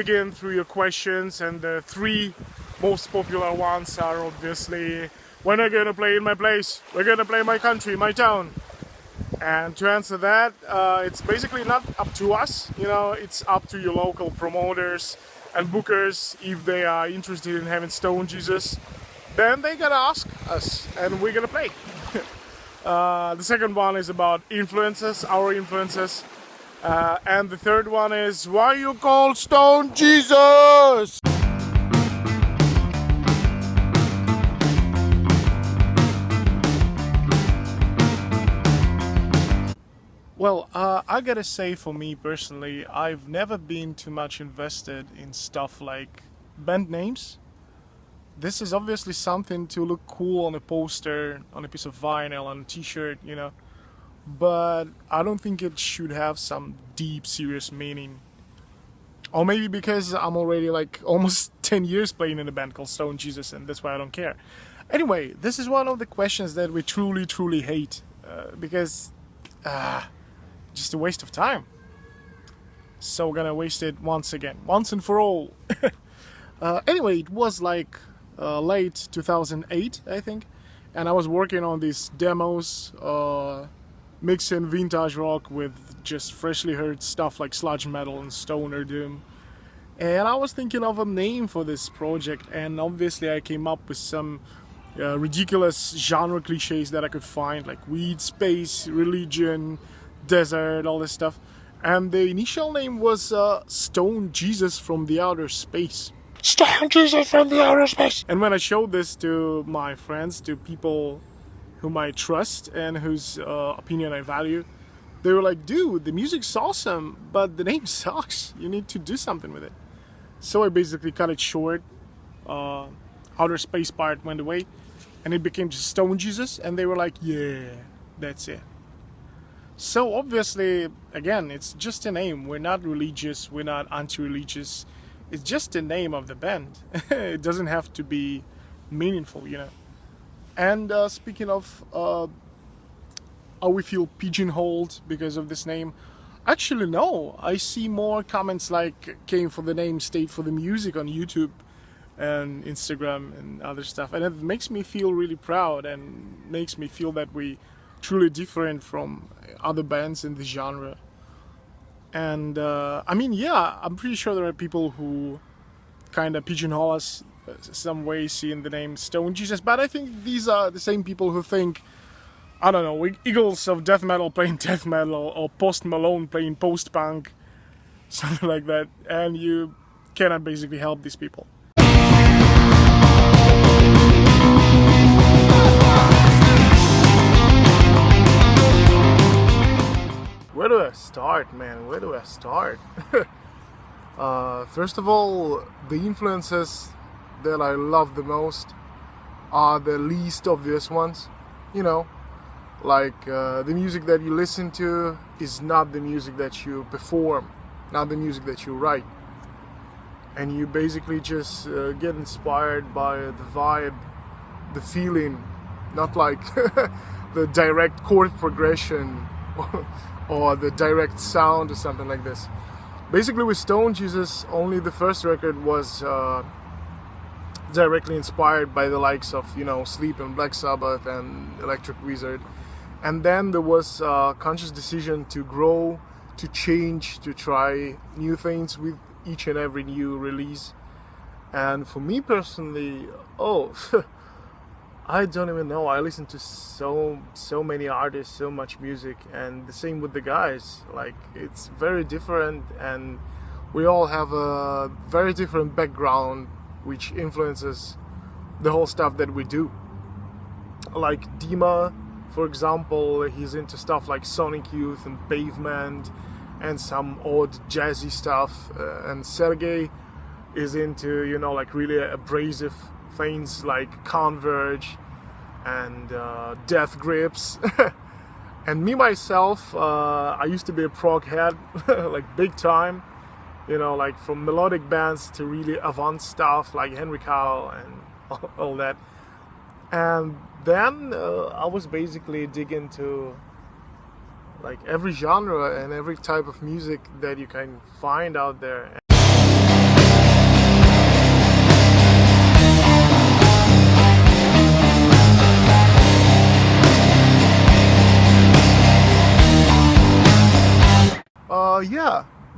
dig in through your questions, and the three most popular ones are obviously, when are you gonna play in my place? We're gonna play in my country, my town. And to answer that, it's basically not up to us, you know, it's up to your local promoters and bookers. If they are interested in having Stone Jesus, then they gotta ask us and we're gonna play. The second one is about influences, our influences. And the third one is, why you call Stone Jesus? Well, I gotta say, for me personally, I've never been too much invested in stuff like band names. This is obviously something to look cool on a poster, on a piece of vinyl, on a t-shirt, you know. But I don't think it should have some deep, serious meaning. Or maybe because I'm already like almost 10 years playing in a band called Stone Jesus, and that's why I don't care. Anyway, this is one of the questions that we truly hate. Because... just a waste of time. So we're gonna waste it once again, once and for all. Anyway, it was like late 2008, I think, and I was working on these demos, mixing vintage rock with just freshly heard stuff like sludge metal and stoner doom. And I was thinking of a name for this project, and obviously I came up with some ridiculous genre cliches that I could find, like weed, space, religion, desert, all this stuff. And the initial name was Stone Jesus from the Outer Space. Stone Jesus from the Outer Space! And when I showed this to my friends, to people whom I trust and whose opinion I value, they were like, dude, the music's awesome, but the name sucks. You need to do something with it. So I basically cut it short. Outer Space part went away, and it became just Stone Jesus, and they were like, yeah, that's it. So obviously, again, it's just a name. We're not religious, we're not anti-religious. It's just the name of the band. It doesn't have to be meaningful, you know. And speaking of how we feel pigeonholed because of this name, actually no. I see more comments like came for the name, stayed for the music on YouTube and Instagram and other stuff. And it makes me feel really proud and makes me feel that we truly different from other bands in the genre. And I mean, yeah, I'm pretty sure there are people who kind of pigeonhole us some way, seeing the name Stone Jesus, but I think these are the same people who think, I don't know, Eagles of death metal playing death metal, or Post Malone playing post-punk, something like that, and you cannot basically help these people. Where do I start, man? Where do I start? First of all, the influences that I love the most are the least obvious ones. You know, like the music that you listen to is not the music that you perform, not the music that you write. And you basically just get inspired by the vibe, the feeling, not like the direct chord progression or the direct sound or something like this. Basically with Stone Jesus, only the first record was directly inspired by the likes of, you know, Sleep and Black Sabbath and Electric Wizard. And then there was a conscious decision to grow, to change, to try new things with each and every new release. And for me personally, I don't even know. I listen to so many artists, so much music, and the same with the guys. Like, it's very different, and we all have a very different background, which influences the whole stuff that we do. Like Dima, for example, he's into stuff like Sonic Youth and Pavement, and some odd jazzy stuff. And Sergey is into, you know, like really abrasive things like Converge and Death Grips. And me myself, I used to be a prog head, like big time, you know, like from melodic bands to really avant stuff like Henry Cowell and all that. And then I was basically digging into like every genre and every type of music that you can find out there.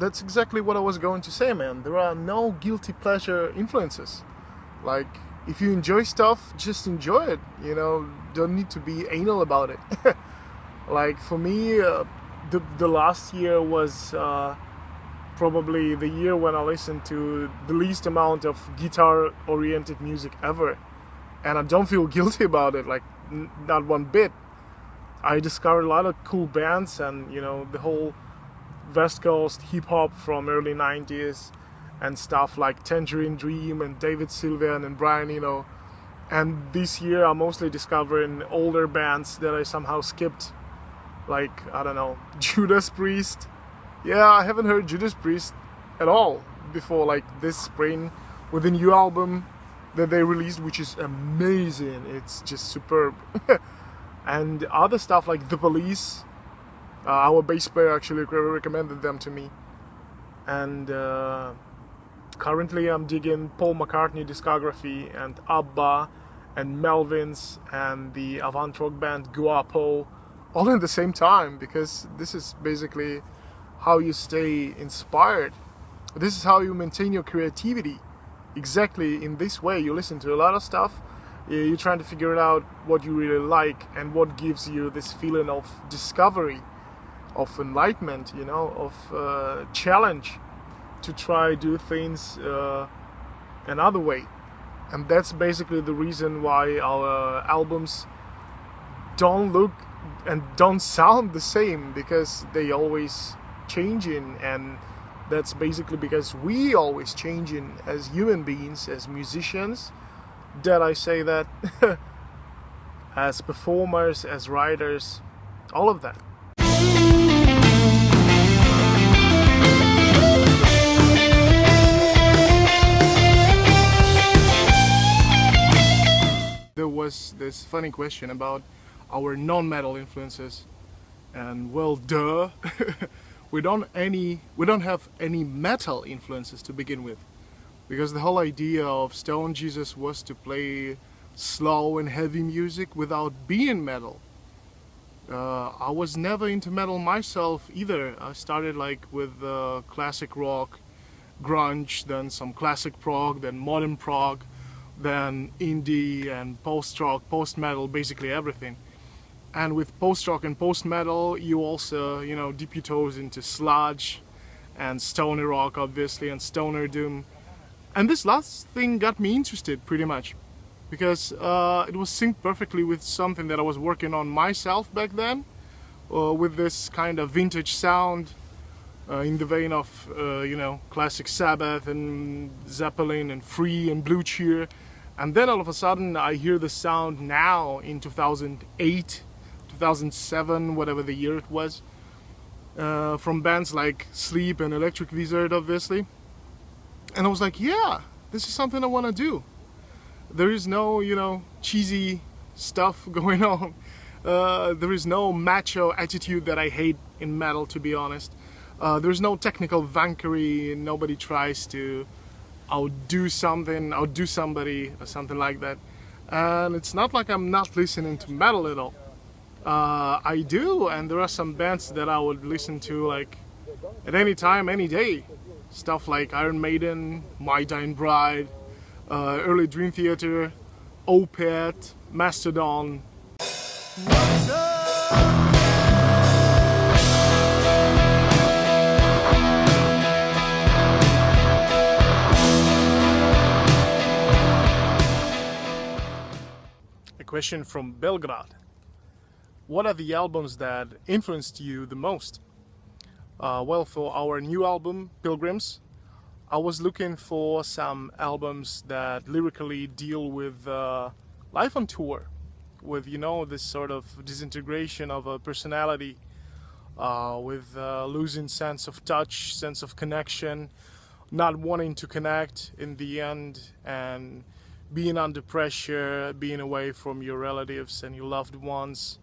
that's exactly what I was going to say, man. There are no guilty pleasure influences. Like, if you enjoy stuff, just enjoy it. You know, don't need to be anal about it. Like for me, the last year was probably the year when I listened to the least amount of guitar-oriented music ever, and I don't feel guilty about it. Like not one bit. I discovered a lot of cool bands, and you know, the whole West Coast hip hop from early 90s and stuff like Tangerine Dream and David Sylvian and Brian Eno. And this year I'm mostly discovering older bands that I somehow skipped, like, I don't know, Judas Priest. Yeah, I haven't heard Judas Priest at all before, like this spring, with a new album that they released, which is amazing. It's just superb. And other stuff like The Police, our bass player actually recommended them to me. And currently I'm digging Paul McCartney discography and ABBA and Melvins and the avant rock band Q+A, all at the same time, because this is basically how you stay inspired. This is how you maintain your creativity. Exactly in this way. You listen to a lot of stuff, you're trying to figure out what you really like and what gives you this feeling of discovery, of enlightenment, you know, of challenge to try do things another way. And that's basically the reason why our albums don't look and don't sound the same, because they always changing, and that's basically because we always changing as human beings, as musicians. Dare I say that? As performers, as writers, all of that. There was this funny question about our non-metal influences, and well, duh. we don't have any metal influences to begin with, because the whole idea of Stone Jesus was to play slow and heavy music without being metal. I was never into metal myself either. I started like with classic rock, grunge, then some classic prog, then modern prog, then indie and post-rock, post-metal, basically everything. And with post-rock and post-metal, you also, you know, dip your toes into sludge and stoner rock, obviously, and stoner doom. And this last thing got me interested, pretty much, because it was synced perfectly with something that I was working on myself back then, with this kind of vintage sound, in the vein of, you know, classic Sabbath and Zeppelin and Free and Blue Cheer. And then all of a sudden I hear the sound now in 2008, 2007, whatever the year it was, from bands like Sleep and Electric Wizard, obviously. And I was like, yeah, this is something I want to do. There is no, you know, cheesy stuff going on. There is no macho attitude that I hate in metal, to be honest. There's no technical vankery. Nobody tries to outdo something, outdo somebody, or something like that. And it's not like I'm not listening to metal at all. I do, and there are some bands that I would listen to like at any time, any day. Stuff like Iron Maiden, My Dying Bride, early Dream Theater, Opeth, Mastodon. A question from Belgrade. What are the albums that influenced you the most? Well, for our new album, Pilgrims, I was looking for some albums that lyrically deal with life on tour, with, you know, this sort of disintegration of a personality, with losing sense of touch, sense of connection, not wanting to connect in the end, and being under pressure, being away from your relatives and your loved ones.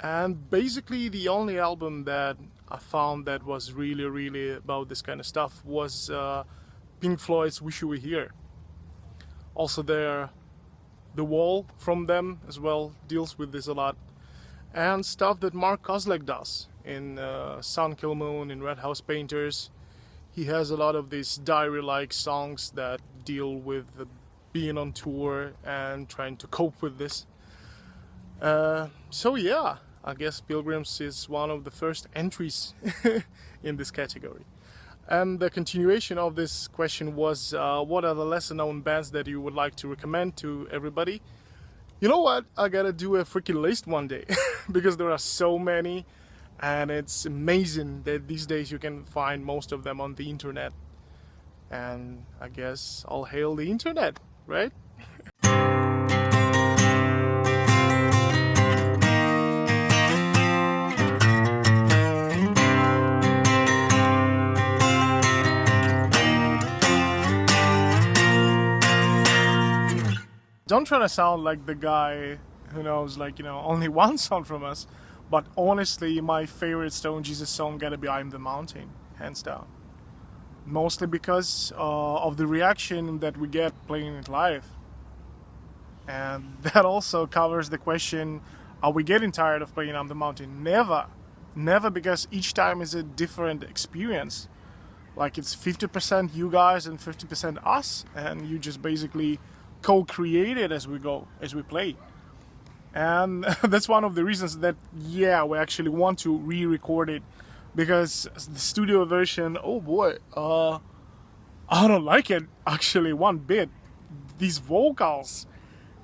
And basically the only album that I found that was really about this kind of stuff was Pink Floyd's Wish You Were Here. Also The Wall from them as well deals with this a lot. And stuff that Mark Kozelek does in Sun Kill Moon, in Red House Painters, He has a lot of these diary-like songs that deal with being on tour and trying to cope with this. So yeah, I guess Pilgrims is one of the first entries in this category. And the continuation of this question was, what are the lesser known bands that you would like to recommend to everybody? You know what? I gotta do a freaking list one day because there are so many, and it's amazing that these days you can find most of them on the internet. And I guess all hail the internet, right? Don't try to sound like the guy who knows, like, you know, only one song from us, but honestly, my favorite Stone Jesus song gotta be I'm the Mountain, hands down. Mostly because of the reaction that we get playing it live. And that also covers the question, are we getting tired of playing I'm the Mountain? Never. Never, because each time is a different experience. Like, it's 50% you guys and 50% us, and you just basically co-create it as we go, as we play. And that's one of the reasons that, yeah, we actually want to re-record it, because the studio version, oh boy, I don't like it actually one bit. These vocals,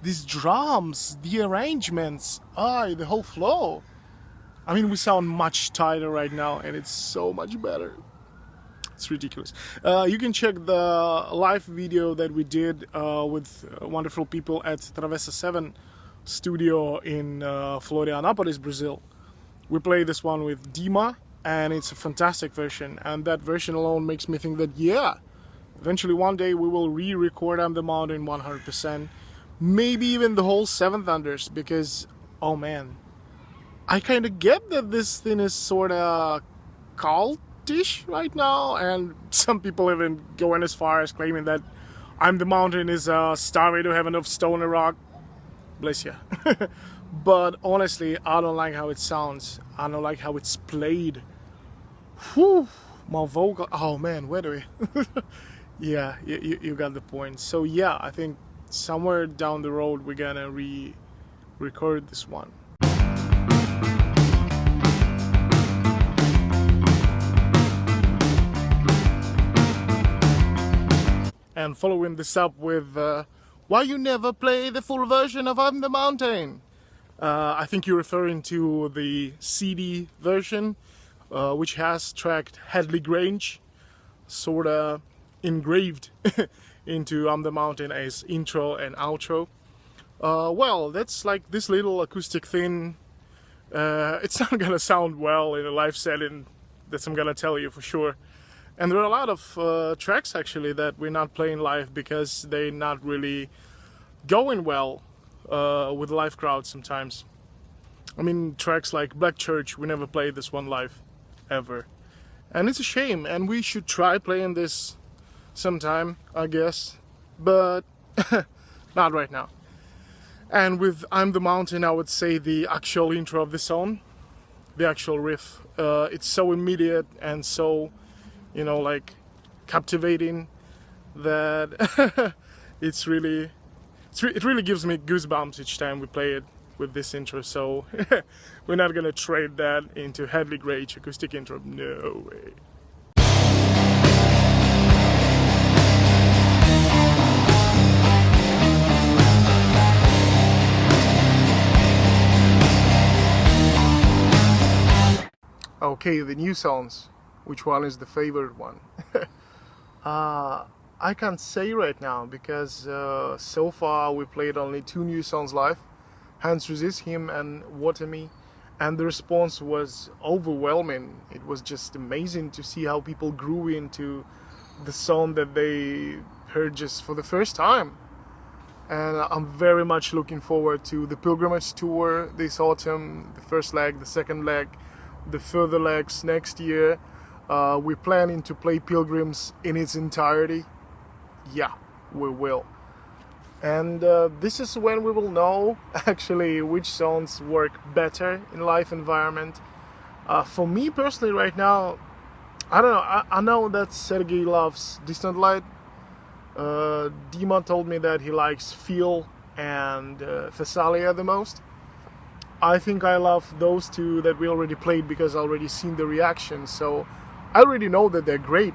these drums, the arrangements, the whole flow. I mean, we sound much tighter right now, and it's so much better. It's ridiculous. You can check the live video that we did with wonderful people at Travessa 7 studio in Florianópolis, Brazil. We played this one with Dima, and it's a fantastic version. And that version alone makes me think that, yeah, eventually one day we will re-record I'm the Mountain 100%. Maybe even the whole Seven Thunders, because, oh man, I kind of get that this thing is sort of cultish right now, and some people even going as far as claiming that I'm the Mountain is a Starway to Heaven of stoner rock. Bless you. But honestly, I don't like how it sounds. I don't like how it's played. Whew, my vocal. Oh man, where do we? Yeah, you got the point. So yeah, I think somewhere down the road we're gonna re-record this one. And following this up with why you never play the full version of I'm the Mountain? I think you're referring to the CD version, which has tracked Hadley Grange, sorta engraved into I'm the Mountain as intro and outro. Well, that's like this little acoustic thing. It's not gonna sound well in a live setting, that's I'm gonna tell you for sure. And there are a lot of tracks actually that we're not playing live because they're not really going well with live crowds sometimes. I mean, tracks like Black Church, we never played this one live, ever. And it's a shame, and we should try playing this sometime, I guess, but not right now. And with I'm the Mountain, I would say the actual intro of the song, the actual riff, it's so immediate and so, you know, like captivating that it really gives me goosebumps each time we play it with this intro. So we're not gonna trade that into Hadley Grange acoustic intro. No way. Okay, the new songs. Which one is the favorite one? I can't say right now because so far we played only 2 new songs live, Hands Resist Him and Water Me, and the response was overwhelming. It was just amazing to see how people grew into the song that they heard just for the first time. And I'm very much looking forward to the Pilgrimage tour this autumn, the first leg, the second leg, the further legs next year. We're planning to play Pilgrims in its entirety. Yeah, we will. And this is when we will know actually which songs work better in live environment. For me personally right now, I don't know. I know that Sergey loves Distant Light. Dima told me that he likes Feel and Thessalia the most. I think I love those two that we already played because I already seen the reaction, so I already know that they're great.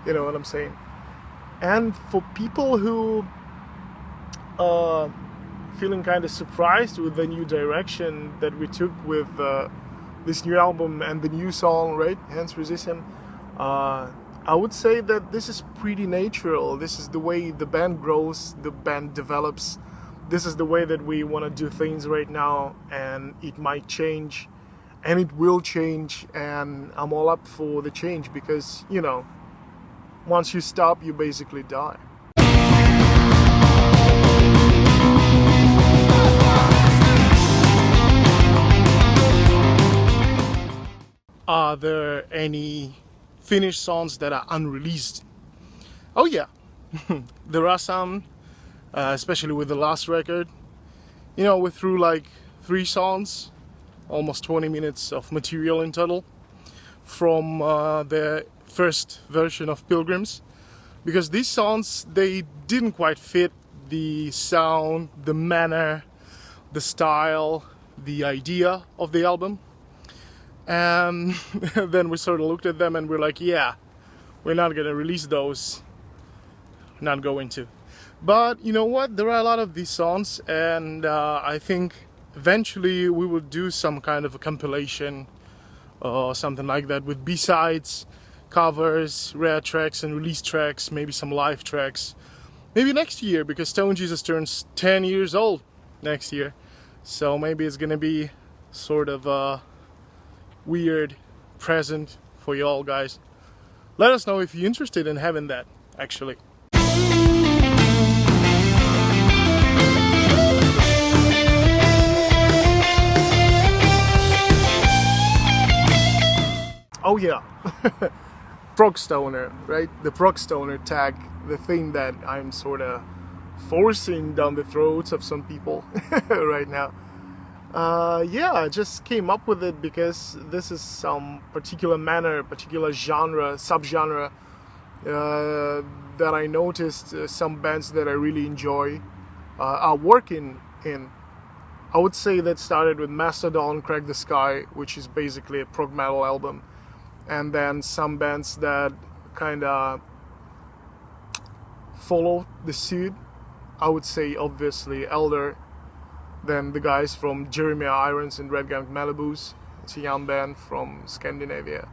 You know what I'm saying? And for people who feeling kind of surprised with the new direction that we took with this new album and the new song, right? Hands Resistant. I would say that this is pretty natural. This is the way the band grows, the band develops. This is the way that we want to do things right now, and it might change, and it will change, and I'm all up for the change because, you know, once you stop, you basically die. Are there any finished songs that are unreleased? Oh yeah, there are some, especially with the last record. You know, we threw like 3 songs, almost 20 minutes of material in total from the first version of Pilgrims, because these songs, they didn't quite fit the sound, the manner, the style, the idea of the album. And then we sort of looked at them and we're like, yeah, we're not gonna release those. Not going to. But you know what? There are a lot of these songs, and I think eventually we will do some kind of a compilation or something like that with B-sides, covers, rare tracks and release tracks, maybe some live tracks. Maybe next year, because Stone Jesus turns 10 years old next year. So maybe it's gonna be sort of a weird present for you all guys. Let us know if you're interested in having that, actually. Oh yeah, progstoner, right? The progstoner tag, the thing that I'm sort of forcing down the throats of some people right now. Yeah, I just came up with it because this is some particular manner, particular genre, subgenre that I noticed some bands that I really enjoy are working in. I would say that started with Mastodon, Crack the Sky, which is basically a prog metal album. And then some bands that kind of follow the suit. I would say obviously Elder, then the guys from Jeremiah Irons and Red Gang Malibus. It's a young band from Scandinavia.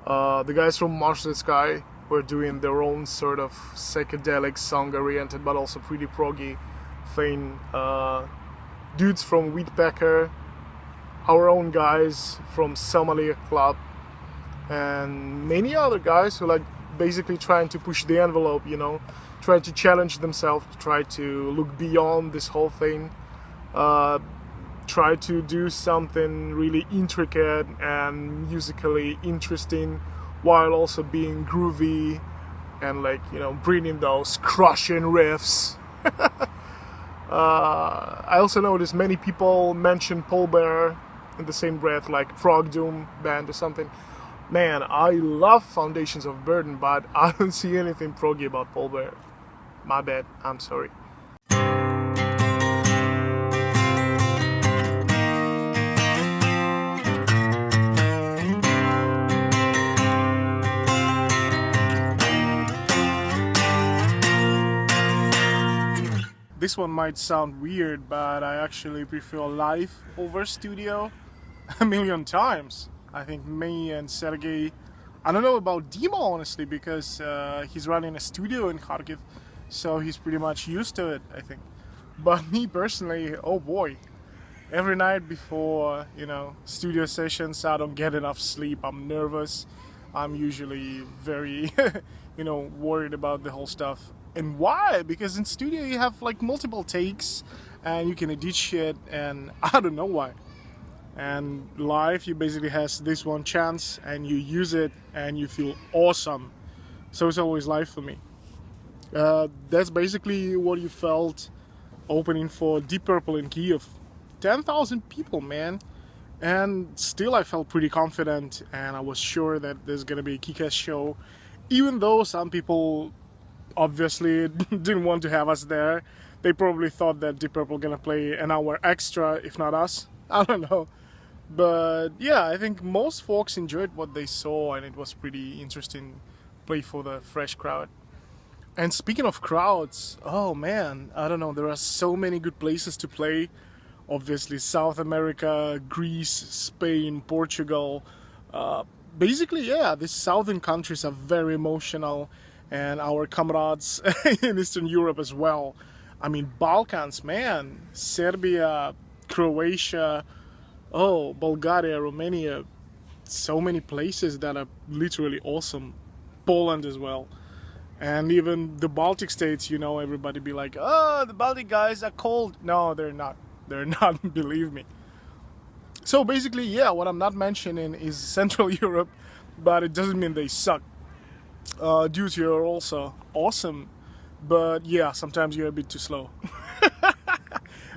The guys from March the Sky were doing their own sort of psychedelic song oriented but also pretty proggy thing. Dudes from Wheatpecker, our own guys from Somalia Club, and many other guys who like basically trying to push the envelope, you know, try to challenge themselves, try to look beyond this whole thing, try to do something really intricate and musically interesting while also being groovy and, like, you know, bringing those crushing riffs. I also noticed many people mention Pallbearer in the same breath, like Prog Doom band or something. Man, I love Foundations of Burden, but I don't see anything proggy about Pallbearer. My bad, I'm sorry. This one might sound weird, but I actually prefer live over studio a million times. I think me and Sergey, I don't know about Dima honestly, because he's running a studio in Kharkiv, so he's pretty much used to it, I think. But me personally, oh boy, every night before, you know, studio sessions, I don't get enough sleep. I'm nervous. I'm usually very, you know, worried about the whole stuff. And why? Because in studio you have like multiple takes and you can edit shit, and I don't know why. And live you basically has this one chance and you use it and you feel awesome. So it's always live for me. That's basically what you felt opening for Deep Purple in Kiev. 10,000 people, man. And still I felt pretty confident, and I was sure that there's gonna be a kick-ass show, even though some people obviously didn't want to have us there. They probably thought that Deep Purple gonna play an hour extra, if not us. I don't know. But yeah, I think most folks enjoyed what they saw, and it was pretty interesting play for the fresh crowd. And speaking of crowds, oh man, I don't know, there are so many good places to play. Obviously South America, Greece, Spain, Portugal. Basically, yeah, these southern countries are very emotional, and our comrades in Eastern Europe as well. I mean, Balkans, man, Serbia, Croatia, oh, Bulgaria, Romania, so many places that are literally awesome. Poland as well. And even the Baltic states, you know, everybody be like, oh, the Baltic guys are cold. No, they're not. They're not, believe me. So basically, yeah, what I'm not mentioning is Central Europe, but it doesn't mean they suck. Dudes here are also awesome, but yeah, sometimes you're a bit too slow.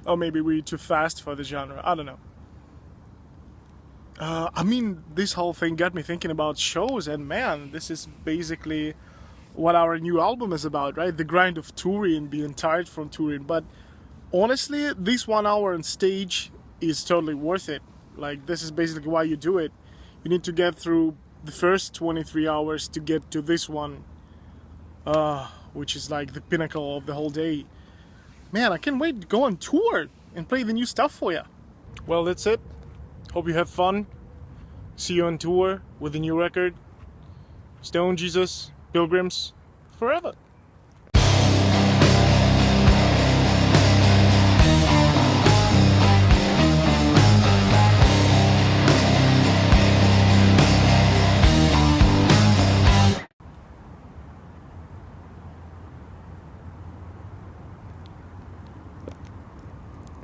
Or maybe we're too fast for the genre, I don't know. I mean, this whole thing got me thinking about shows, and man, this is basically what our new album is about, right? The grind of touring, being tired from touring. But honestly, this 1 hour on stage is totally worth it. Like, this is basically why you do it. You need to get through the first 23 hours to get to this one, which is like the pinnacle of the whole day. Man, I can't wait to go on tour and play the new stuff for you. Well, that's it. Hope you have fun. See you on tour with the new record. Stone Jesus, Pilgrims, forever.